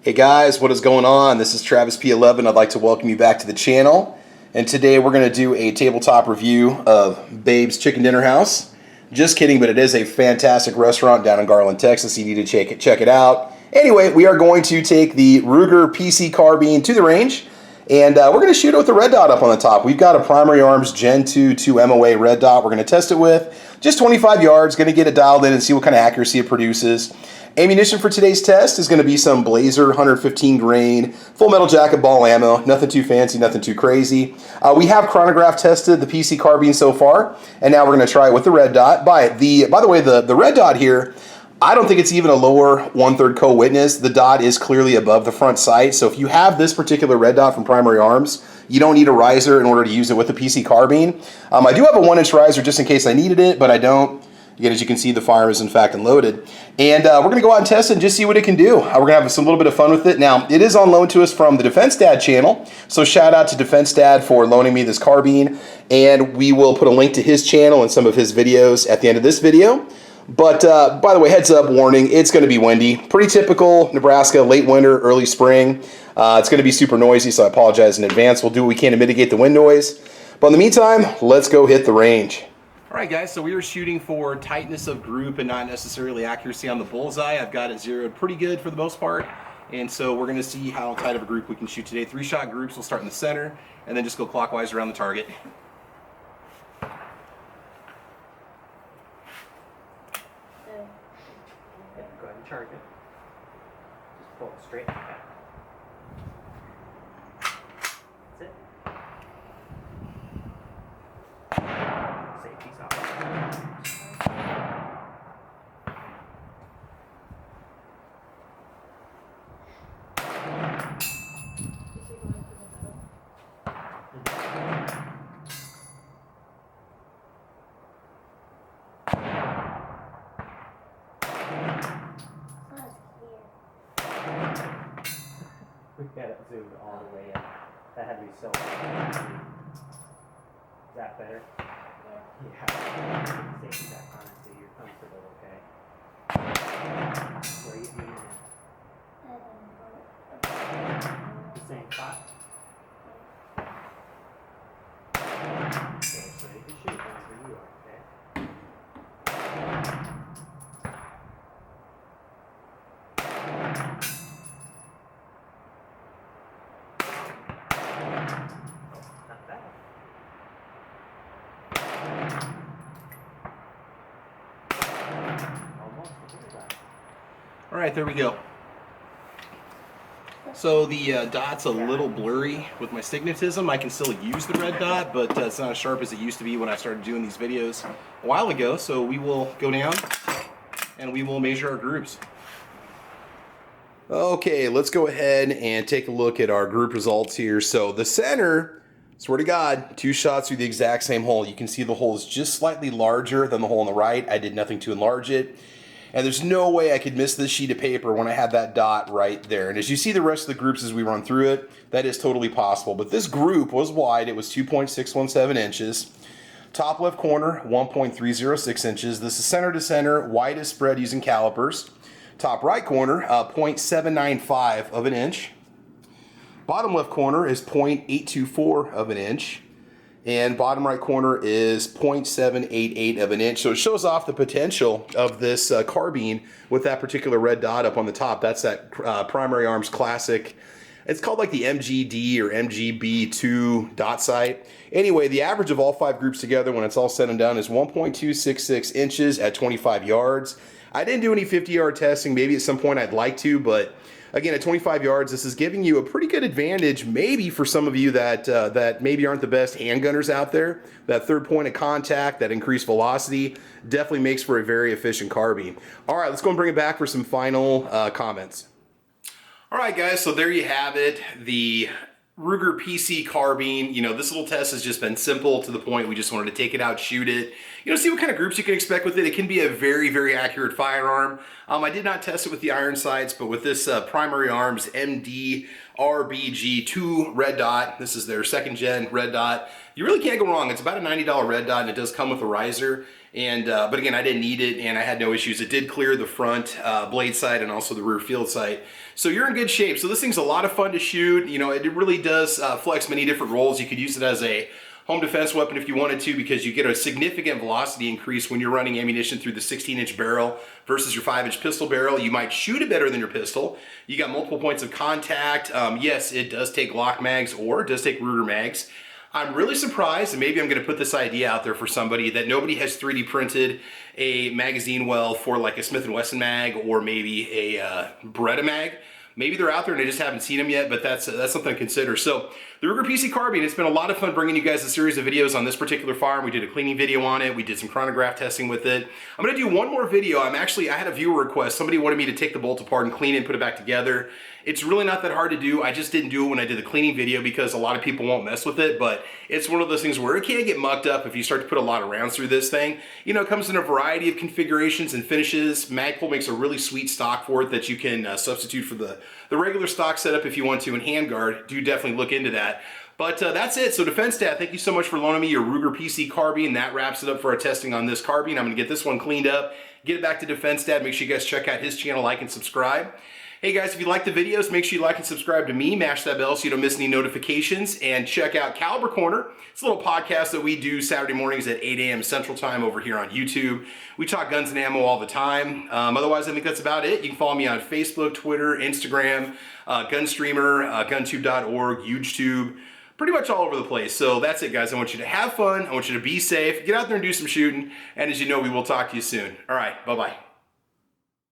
Hey guys, what is going on? This is Travis P11. I'd like to welcome you back to the channel. And today we're going to do a tabletop review of Babe's Chicken Dinner House. Just kidding, but it is a fantastic restaurant down in Garland, Texas. You need to check it out. Anyway, we are going to take the Ruger PC Carbine to the range, and we're going to shoot it with the red dot up on the top. We've got a Primary Arms Gen 2 2MOA red dot we're going to test it with. Just 25 yards, going to get it dialed in and see what kind of accuracy it produces. Ammunition for today's test is going to be some Blazer 115 grain full metal jacket ball ammo. Nothing too fancy, nothing too crazy. We have chronograph tested the PC Carbine so far, and now we're going to try it with the red dot. By the way, the red dot here, I don't think it's even a lower 1/3 co-witness. The dot is clearly above the front sight. So if you have this particular red dot from Primary Arms, you don't need a riser in order to use it with the PC Carbine. I do have a 1-inch riser just in case I needed it, but I don't. Again, as you can see, the firearm is in fact unloaded. And we're going to go out and test it and just see what it can do. We're going to have a little bit of fun with it. Now, it is on loan to us from the Defense Dad channel. So shout out to Defense Dad for loaning me this carbine. And we will put a link to his channel and some of his videos at the end of this video. But by the way, heads up, warning, it's going to be windy. Pretty typical Nebraska, late winter, early spring. It's going to be super noisy, so I apologize in advance. We'll do what we can to mitigate the wind noise. But in the meantime, let's go hit the range. All right, guys, so we were shooting for tightness of group and not necessarily accuracy on the bullseye. I've got it zeroed pretty good for the most part. And so we're going to see how tight of a group we can shoot today. 3-shot groups. We'll start in the center and then just go clockwise around the target. Go ahead and charge it. Just pull it straight. Okay. That's it. Safety's off. We got it zoomed all the way in. That had to be so hard. Is that better? Yeah. Safety back on it so you're comfortable, okay? Where are you aiming at? The same spot? Okay, it's ready to shoot whenever you are, okay? Not bad. Almost. All right, there we go. So the dot's a little blurry with my stigmatism. I can still use the red dot, but it's not as sharp as it used to be when I started doing these videos a while ago. So we will go down and we will measure our groups. Okay, let's go ahead and take a look at our group results here. So the center, swear to God, 2 shots through the exact same hole. You can see the hole is just slightly larger than the hole on the right. I did nothing to enlarge it. And there's no way I could miss this sheet of paper when I had that dot right there. And as you see the rest of the groups as we run through it, that is totally possible. But this group was wide. It was 2.617 inches. Top left corner, 1.306 inches. This is center to center, widest spread using calipers. Top right corner, 0.795 of an inch. Bottom left corner is 0.824 of an inch. And bottom right corner is 0.788 of an inch. So it shows off the potential of this carbine with that particular red dot up on the top. That's that Primary Arms Classic. It's called like the MGD or MGB2 dot sight. Anyway, the average of all 5 groups together when it's all said and done is 1.266 inches at 25 yards. I didn't do any 50-yard testing. Maybe at some point I'd like to, but again, at 25 yards, this is giving you a pretty good advantage, maybe for some of you that maybe aren't the best handgunners out there. That third point of contact, that increased velocity, definitely makes for a very efficient carbine. All right, let's go and bring it back for some final comments. All right, guys, so there you have it. The Ruger PC Carbine. You know, this little test has just been simple to the point we just wanted to take it out, shoot it, you know, see what kind of groups you can expect with it. It can be a very, very accurate firearm. I did not test it with the iron sights, but with this Primary Arms MD RBG2 red dot, this is their 2nd gen red dot, you really can't go wrong. It's about a $90 red dot, and it does come with a riser. But again, I didn't need it, and I had no issues. It did clear the front blade sight and also the rear field sight. So you're in good shape. So this thing's a lot of fun to shoot. You know, it really does flex many different roles. You could use it as a home defense weapon if you wanted to, because you get a significant velocity increase when you're running ammunition through the 16-inch barrel versus your 5-inch pistol barrel. You might shoot it better than your pistol. You got multiple points of contact. Yes, it does take Glock mags, or it does take Ruger mags. I'm really surprised, and maybe I'm gonna put this idea out there for somebody, that nobody has 3D printed a magazine well for like a Smith & Wesson mag, or maybe a Beretta mag. Maybe they're out there and I just haven't seen them yet, but that's something to consider. So the Ruger PC Carbine, it's been a lot of fun bringing you guys a series of videos on this particular firearm. We did a cleaning video on it. We did some chronograph testing with it. I'm gonna do one more video. I had a viewer request. Somebody wanted me to take the bolt apart and clean it and put it back together. It's really not that hard to do. I just didn't do it when I did the cleaning video because a lot of people won't mess with it, but it's one of those things where it can get mucked up if you start to put a lot of rounds through this thing. You know, it comes in a variety of configurations and finishes. Magpul makes a really sweet stock for it that you can substitute for the regular stock setup if you want to, and handguard. Do definitely look into that. But that's it. So Defense Dad, thank you so much for loaning me your Ruger PC Carbine. That wraps it up for our testing on this carbine. I'm gonna get this one cleaned up, get it back to Defense Dad. Make sure you guys check out his channel, like and subscribe. Hey guys, if you like the videos, make sure you like and subscribe to me, mash that bell so you don't miss any notifications, and check out Caliber Corner. It's a little podcast that we do Saturday mornings at 8 a.m. Central Time over here on YouTube. We talk guns and ammo all the time. Otherwise, I think that's about it. You can follow me on Facebook, Twitter, Instagram, Gunstreamer, guntube.org, UGEtube, pretty much all over the place. So that's it, guys. I want you to have fun. I want you to be safe. Get out there and do some shooting. And as you know, we will talk to you soon. All right, bye-bye.